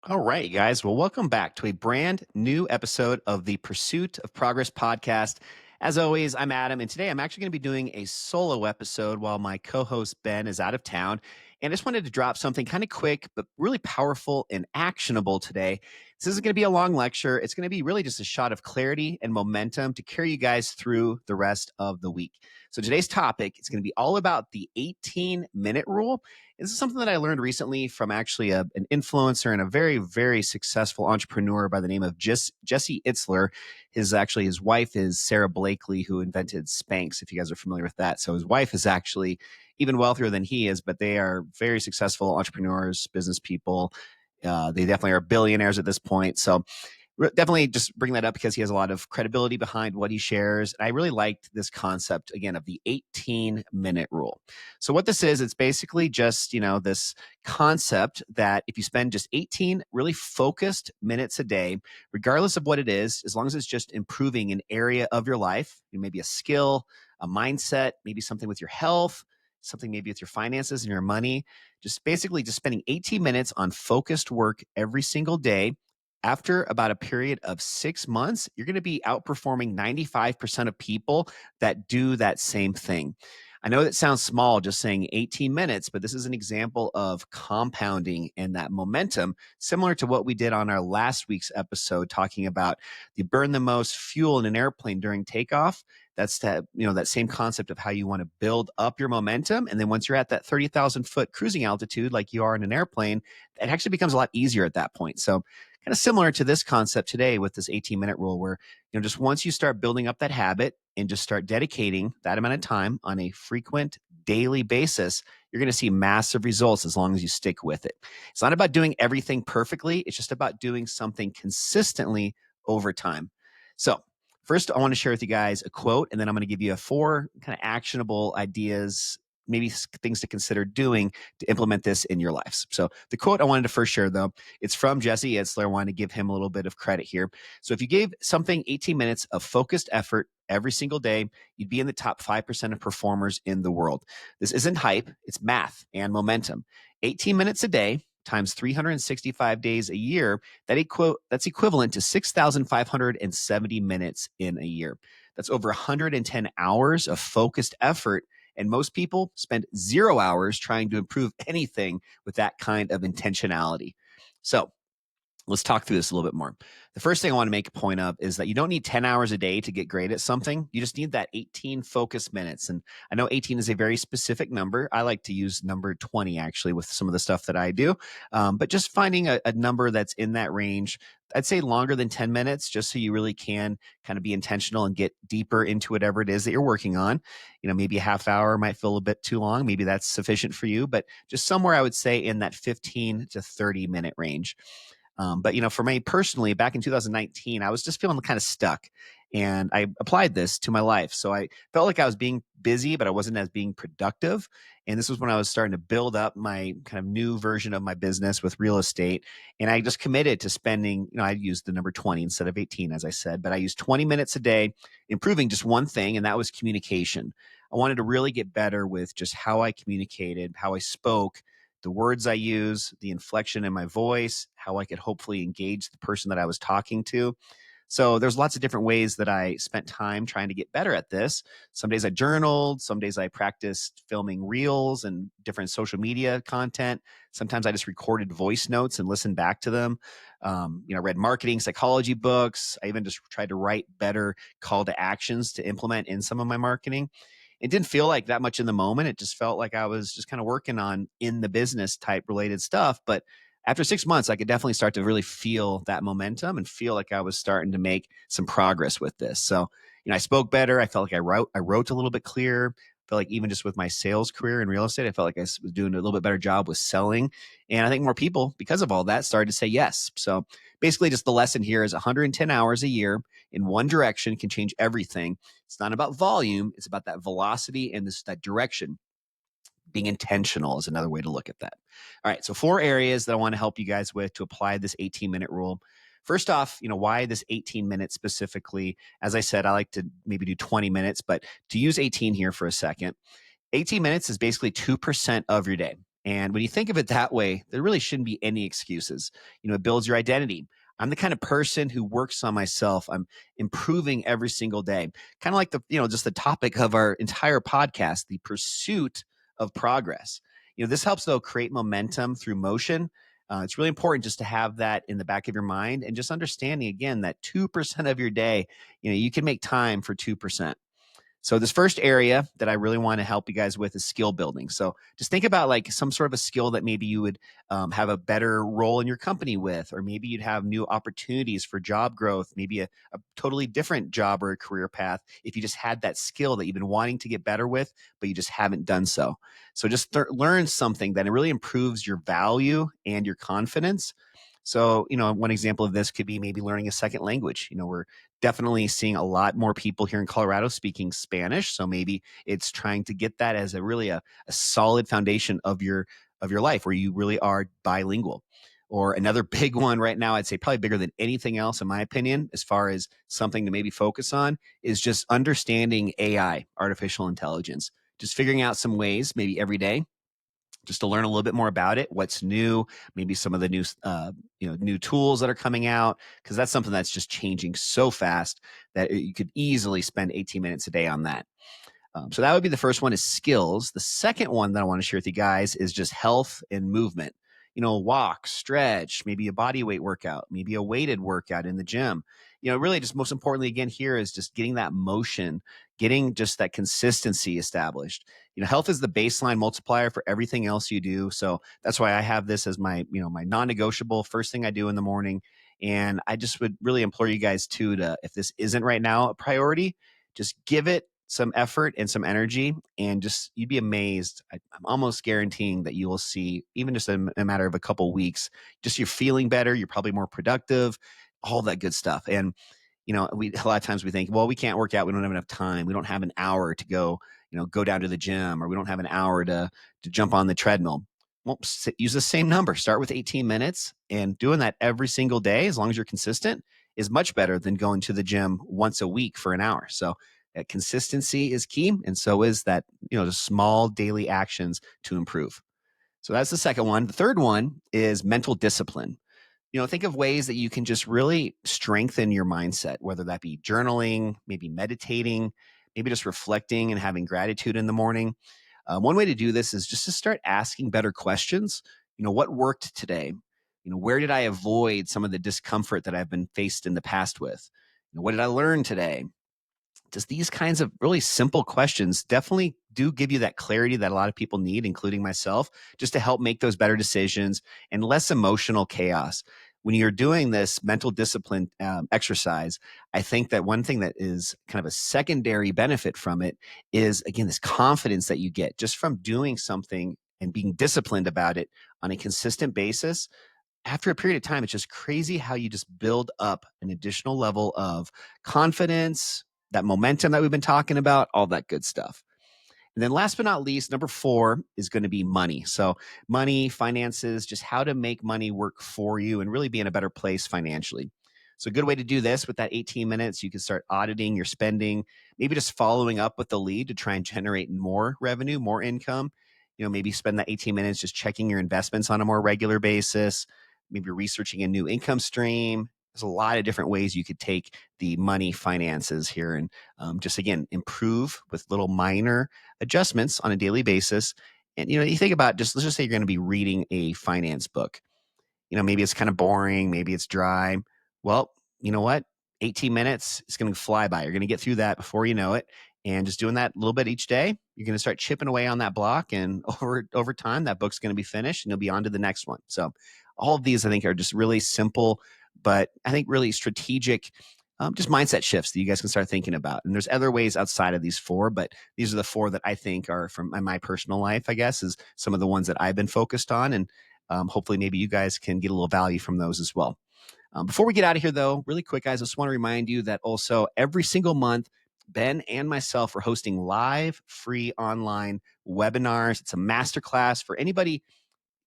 All right, guys. Well, welcome back to a brand new episode of the Pursuit of Progress podcast. As always, I'm Adam, and today I'm actually going to be doing a solo episode while my co host Ben is out of town. And I just wanted to drop something kind of quick, but really powerful and actionable today. This isn't going to be a long lecture. It's going to be really just a shot of clarity and momentum to carry you guys through the rest of the week. So today's topic is going to be all about the 18-minute rule. This is something that I learned recently from actually an influencer and a very, very successful entrepreneur by the name of Jesse Itzler. His wife is Sarah Blakely, who invented Spanx, if you guys are familiar with that. So his wife is actually even wealthier than he is, but they are very successful entrepreneurs, business people. They definitely are billionaires at this point. So definitely just bring that up because he has a lot of credibility behind what he shares. I really liked this concept again of the 18-minute rule. So what this is, it's basically just, this concept that if you spend just 18 really focused minutes a day, regardless of what it is, as long as it's just improving an area of your life, maybe a skill, a mindset, maybe something with your health, something maybe with your finances and your money, just basically just spending 18 minutes on focused work every single day. After about a period of 6 months, you're going to be outperforming 95% of people that do that same thing. I know that sounds small, just saying 18 minutes, but this is an example of compounding and that momentum, similar to what we did on our last week's episode, talking about you burn the most fuel in an airplane during takeoff. That's that same concept of how you want to build up your momentum. And then once you're at that 30,000 foot cruising altitude, like you are in an airplane, it actually becomes a lot easier at that point. So kind of similar to this concept today with this 18-minute rule where, just once you start building up that habit and just start dedicating that amount of time on a frequent daily basis, you're going to see massive results as long as you stick with it. It's not about doing everything perfectly. It's just about doing something consistently over time. So first, I want to share with you guys a quote, and then I'm going to give you four kind of actionable ideas, maybe things to consider doing to implement this in your lives. So the quote I wanted to first share, though, it's from Jesse Itzler. I want to give him a little bit of credit here. So if you gave something 18 minutes of focused effort every single day, you'd be in the top 5% of performers in the world. This isn't hype, it's math and momentum. 18 minutes a day times 365 days a year, that's equivalent to 6,570 minutes in a year. That's over 110 hours of focused effort. And most people spend 0 hours trying to improve anything with that kind of intentionality. So let's talk through this a little bit more. The first thing I want to make a point of is that you don't need 10 hours a day to get great at something. You just need that 18 focus minutes. And I know 18 is a very specific number. I like to use number 20 actually with some of the stuff that I do. But just finding a number that's in that range, I'd say longer than 10 minutes, just so you really can kind of be intentional and get deeper into whatever it is that you're working on. Maybe a half hour might feel a bit too long. Maybe that's sufficient for you, but just somewhere I would say in that 15 to 30-minute range. But for me personally, back in 2019, I was just feeling kind of stuck, and I applied this to my life. So I felt like I was being busy, but I wasn't as being productive. And this was when I was starting to build up my kind of new version of my business with real estate. And I just committed to spending, I used the number 20 instead of 18, as I said, but I used 20 minutes a day, improving just one thing, and that was communication. I wanted to really get better with just how I communicated, how I spoke, the words I use, the inflection in my voice, how I could hopefully engage the person that I was talking to. So there's lots of different ways that I spent time trying to get better at this. Some days I journaled, some days I practiced filming reels and different social media content. Sometimes I just recorded voice notes and listened back to them. Read marketing psychology books. I even just tried to write better call to actions to implement in some of my marketing. It didn't feel like that much in the moment. It just felt like I was just kind of working on in the business type related stuff. But after 6 months, I could definitely start to really feel that momentum and feel like I was starting to make some progress with this. So, I spoke better. I felt like I wrote a little bit clearer. I felt like even just with my sales career in real estate, I felt like I was doing a little bit better job with selling. And I think more people, because of all that, started to say yes. So basically just the lesson here is 110 hours a year in one direction can change everything. It's not about volume. It's about that velocity and that direction. Being intentional is another way to look at that. All right. So 4 areas that I want to help you guys with to apply this 18-minute rule. First off, why this 18 minutes specifically? As I said, I like to maybe do 20 minutes, but to use 18 here for a second, 18 minutes is basically 2% of your day. And when you think of it that way, there really shouldn't be any excuses. It builds your identity. I'm the kind of person who works on myself. I'm improving every single day. Kind of like just the topic of our entire podcast, the pursuit of progress. This helps though create momentum through motion. It's really important just to have that in the back of your mind and just understanding again that 2% of your day, you can make time for 2%. So this first area that I really want to help you guys with is skill building. So just think about like some sort of a skill that maybe you would have a better role in your company with, or maybe you'd have new opportunities for job growth, maybe a totally different job or a career path if you just had that skill that you've been wanting to get better with, but you just haven't done so. So just learn something that it really improves your value and your confidence. So, one example of this could be maybe learning a second language. We're definitely seeing a lot more people here in Colorado speaking Spanish. So maybe it's trying to get that as a solid foundation of your life where you really are bilingual. Or another big one right now, I'd say probably bigger than anything else, in my opinion, as far as something to maybe focus on, is just understanding AI, artificial intelligence, just figuring out some ways, maybe every day, just to learn a little bit more about it, what's new, maybe some of the new tools that are coming out, because that's something that's just changing so fast that you could easily spend 18 minutes a day on that. So that would be the first one, is skills. The second one that I want to share with you guys is just health and movement. Walk, stretch, maybe a body weight workout, maybe a weighted workout in the gym. Really just most importantly, again, here is just getting that motion, getting just that consistency established. Health is the baseline multiplier for everything else you do. So that's why I have this as my non-negotiable first thing I do in the morning. And I just would really implore you guys too, if this isn't right now a priority, just give it some effort and some energy, and just you'd be amazed. I'm almost guaranteeing that you will see, even just in a matter of a couple weeks, just you're feeling better, you're probably more productive, all that good stuff. And we a lot of times we think, well, we can't work out, we don't have enough time, we don't have an hour to go down to the gym, or we don't have an hour to jump on the treadmill. Well, use the same number. Start with 18 minutes, and doing that every single day, as long as you're consistent, is much better than going to the gym once a week for an hour. So that consistency is key, and so is that the small daily actions to improve. So that's the second one. The third one is mental discipline. Think of ways that you can just really strengthen your mindset, whether that be journaling, maybe meditating, maybe just reflecting and having gratitude in the morning. One way to do this is just to start asking better questions. What worked today? Where did I avoid some of the discomfort that I've been faced in the past with? What did I learn today? Just these kinds of really simple questions definitely do give you that clarity that a lot of people need, including myself, just to help make those better decisions and less emotional chaos. When you're doing this mental discipline exercise, I think that one thing that is kind of a secondary benefit from it is, again, this confidence that you get just from doing something and being disciplined about it on a consistent basis. After a period of time, it's just crazy how you just build up an additional level of confidence, that momentum that we've been talking about, all that good stuff. And then last but not least, number 4 is going to be money. So money, finances, just how to make money work for you and really be in a better place financially. So a good way to do this with that 18 minutes, you can start auditing your spending, maybe just following up with the lead to try and generate more revenue, more income. Maybe spend that 18 minutes just checking your investments on a more regular basis, maybe researching a new income stream. There's a lot of different ways you could take the money finances here and just, again, improve with little minor adjustments on a daily basis. And, you think about let's just say you're going to be reading a finance book. Maybe it's kind of boring, maybe it's dry. Well, you know what? 18 minutes, it's going to fly by. You're going to get through that before you know it. And just doing that a little bit each day, you're going to start chipping away on that block. And over time, that book's going to be finished and you'll be on to the next one. So all of these, I think, are just really simple, but I think really strategic, just mindset shifts that you guys can start thinking about. And there's other ways outside of these 4, but these are the 4 that I think are from my personal life, I guess, is some of the ones that I've been focused on. And hopefully maybe you guys can get a little value from those as well. Before we get out of here, though, really quick, guys, I just want to remind you that also every single month, Ben and myself are hosting live free online webinars. It's a masterclass for anybody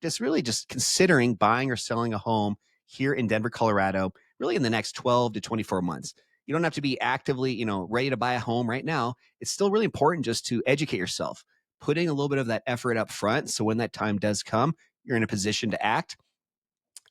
just really just considering buying or selling a home here in Denver, Colorado, really in the next 12 to 24 months. You don't have to be actively, ready to buy a home right now. It's still really important just to educate yourself, putting a little bit of that effort up front. So when that time does come, you're in a position to act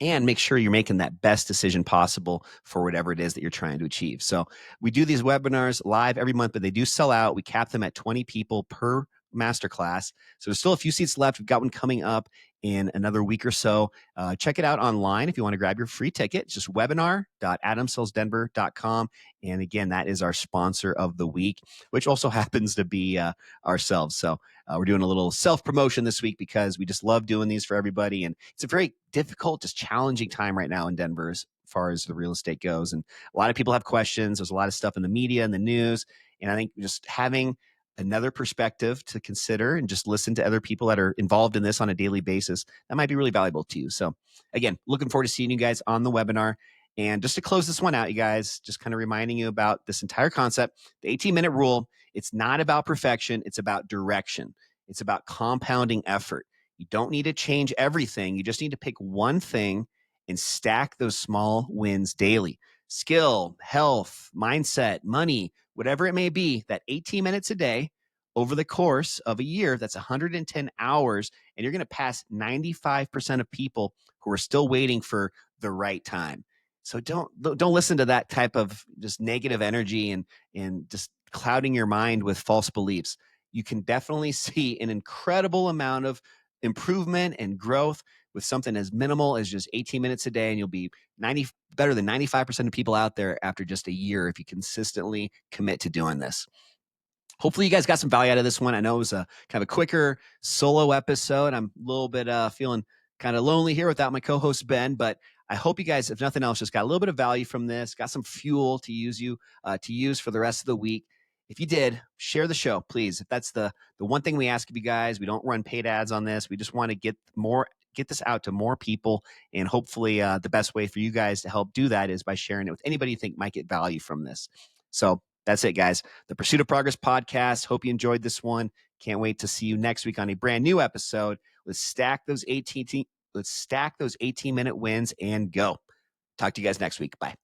and make sure you're making that best decision possible for whatever it is that you're trying to achieve. So we do these webinars live every month, but they do sell out. We cap them at 20 people per masterclass. So there's still a few seats left. We've got one coming up in another week or so. Check it out online if you want to grab your free ticket. It's just webinar.adamsellsdenver.com. And again, that is our sponsor of the week, which also happens to be ourselves. So we're doing a little self-promotion this week because we just love doing these for everybody. And it's a very difficult, just challenging time right now in Denver as far as the real estate goes. And a lot of people have questions. There's a lot of stuff in the media and the news. And I think just having another perspective to consider and just listen to other people that are involved in this on a daily basis, that might be really valuable to you. So again, looking forward to seeing you guys on the webinar. And just to close this one out, you guys, just kind of reminding you about this entire concept, the 18-minute rule. It's not about perfection. It's about direction. It's about compounding effort. You don't need to change everything. You just need to pick one thing and stack those small wins daily. Skill, health, mindset, money, whatever it may be, that 18 minutes a day over the course of a year, that's 110 hours, and you're going to pass 95% of people who are still waiting for the right time. So don't listen to that type of just negative energy and just clouding your mind with false beliefs. You can definitely see an incredible amount of improvement and growth with something as minimal as just 18 minutes a day, and you'll be better than 95% of people out there after just a year if you consistently commit to doing this. Hopefully you guys got some value out of this one. I know it was a kind of a quicker solo episode. I'm a little bit feeling kind of lonely here without my co-host Ben, but I hope you guys, if nothing else, just got a little bit of value from this, got some fuel to use for the rest of the week. If you did, share the show, please. If that's the one thing we ask of you guys, we don't run paid ads on this. We just want to get this out to more people, and hopefully the best way for you guys to help do that is by sharing it with anybody you think might get value from this. So that's it, guys. The Pursuit of Progress podcast. Hope you enjoyed this one. Can't wait to see you next week on a brand new episode. Let's stack those 18-minute wins and go. Talk to you guys next week. Bye.